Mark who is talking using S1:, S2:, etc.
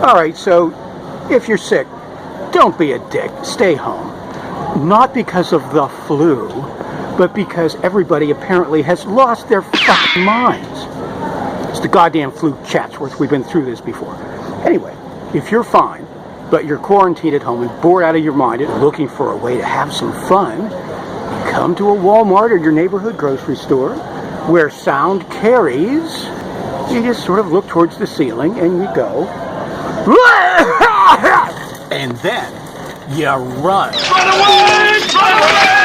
S1: All right, so if you're sick, don't be a dick. Stay home. Not because of the flu, but because everybody apparently has lost their fucking minds. It's the goddamn flu, Chatsworth. We've been through this before. Anyway, if you're fine, but you're quarantined at home and bored out of your mind and looking for a way to have some fun, come to a Walmart or your neighborhood grocery store where sound carries. You just sort of look towards the ceiling and you go, and then you run.
S2: Run away! Run away!